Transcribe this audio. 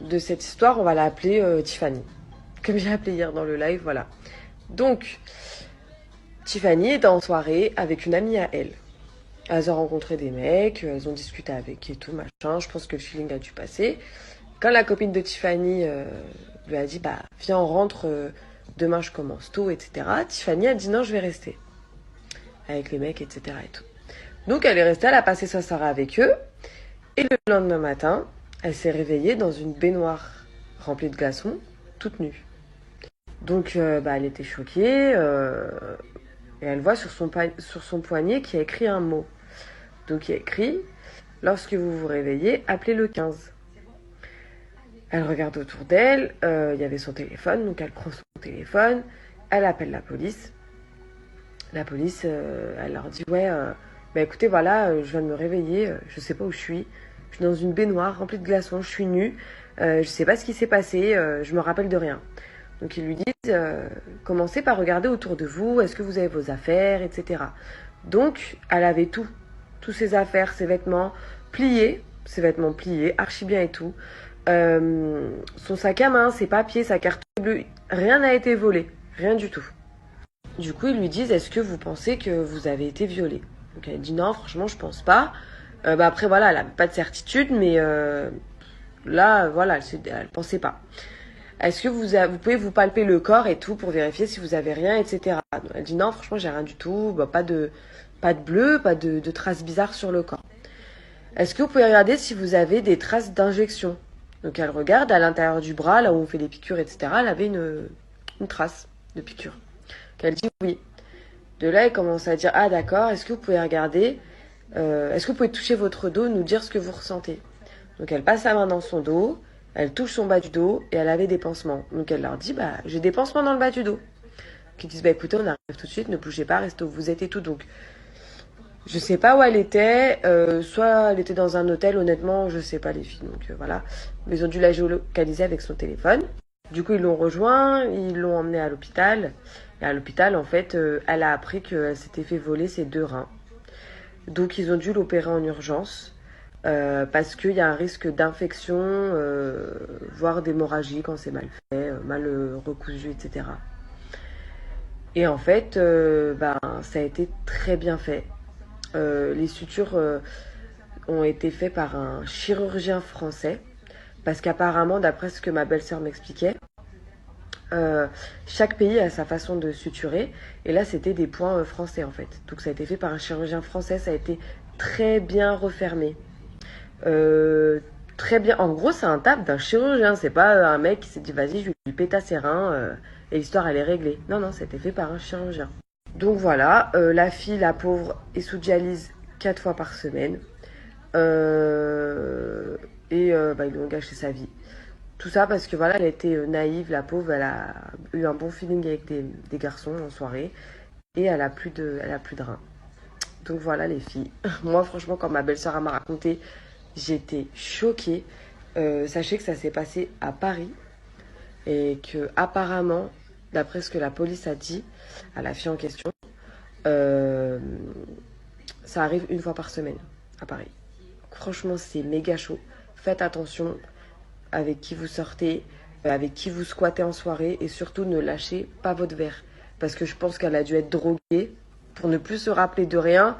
de cette histoire, on va l'appeler Tiffany. Comme j'ai appelé hier dans le live, voilà. Donc, Tiffany est en soirée avec une amie à elle. Elles ont rencontré des mecs, elles ont discuté avec et tout, machin. Je pense que le feeling a dû passer. Quand la copine de Tiffany lui a dit, bah, viens, on rentre, demain je commence tôt, etc. Tiffany a dit, non, je vais rester. Avec les mecs, etc. et tout. Donc, elle est restée, elle a passé sa soirée avec eux. Et le lendemain matin, elle s'est réveillée dans une baignoire remplie de glaçons, toute nue. Donc, bah, elle était choquée. Et elle voit sur son poignet qu'il y a écrit un mot. Donc, il y a écrit, lorsque vous vous réveillez, appelez le 15. Elle regarde autour d'elle, il y avait son téléphone, donc elle prend son téléphone, elle appelle la police. La police, elle leur dit, ouais, bah écoutez, voilà, je viens de me réveiller, je sais pas où je suis dans une baignoire remplie de glaçons, je suis nue, je sais pas ce qui s'est passé, je me rappelle de rien. Donc ils lui disent, commencez par regarder autour de vous, est-ce que vous avez vos affaires, etc. Donc elle avait tout, tous ses affaires, ses vêtements pliés, archi bien et tout. Son sac à main, ses papiers, sa carte bleue, rien n'a été volé, rien du tout. Du coup, ils lui disent, est-ce que vous pensez que vous avez été violée? Donc elle dit non, franchement, je pense pas. Bah après, voilà, elle n'a pas de certitude, mais là, voilà, elle pensait pas. Est-ce que vous pouvez vous palper le corps et tout pour vérifier si vous avez rien, etc. Donc, elle dit non, franchement, j'ai rien du tout, bah, pas de bleu, pas de traces bizarres sur le corps. Est-ce que vous pouvez regarder si vous avez des traces d'injection? Donc elle regarde à l'intérieur du bras, là où on fait les piqûres, etc. Elle avait une trace de piqûre. Elle dit oui. De là, elle commence à dire, ah d'accord, est-ce que vous pouvez regarder, est-ce que vous pouvez toucher votre dos, nous dire ce que vous ressentez? Donc elle passe sa main dans son dos, elle touche son bas du dos et elle avait des pansements. Donc elle leur dit, bah j'ai des pansements dans le bas du dos. Qui disent, bah écoutez, on arrive tout de suite, ne bougez pas, restez où vous êtes et tout. Donc je sais pas où elle était, soit elle était dans un hôtel, honnêtement, je sais pas les filles. Donc voilà, mais ils ont dû la géolocaliser avec son téléphone. Du coup, ils l'ont rejoint, ils l'ont emmenée à l'hôpital. Et à l'hôpital, en fait, elle a appris qu'elle s'était fait voler ses 2 reins. Donc, ils ont dû l'opérer en urgence parce qu'il y a un risque d'infection, voire d'hémorragie quand c'est mal fait, mal recousu, etc. Et en fait, ben, ça a été très bien fait. Les sutures ont été faites par un chirurgien français parce qu'apparemment, d'après ce que ma belle-sœur m'expliquait, chaque pays a sa façon de suturer. Et là, c'était des points français, en fait. Donc, ça a été fait par un chirurgien français. Ça a été très bien refermé. Très bien. En gros, c'est un taf d'un chirurgien. C'est pas un mec qui s'est dit, vas-y, je lui pète à ses reins et l'histoire, elle est réglée. Non, non, ça a été fait par un chirurgien. Donc, voilà. La fille, la pauvre, est sous dialyse 4 fois par semaine. Bah, ils lui ont gâché sa vie. Tout ça parce que voilà, elle était naïve, la pauvre, elle a eu un bon feeling avec des garçons en soirée et elle a plus de reins. Donc voilà les filles. Moi franchement quand ma belle-sœur m'a raconté, j'étais choquée. Sachez que ça s'est passé à Paris et que apparemment, d'après ce que la police a dit à la fille en question, euh, ça arrive 1 fois par semaine à Paris. Franchement c'est méga chaud. Faites attention avec qui vous sortez, avec qui vous squattez en soirée et surtout ne lâchez pas votre verre. Parce que je pense qu'elle a dû être droguée pour ne plus se rappeler de rien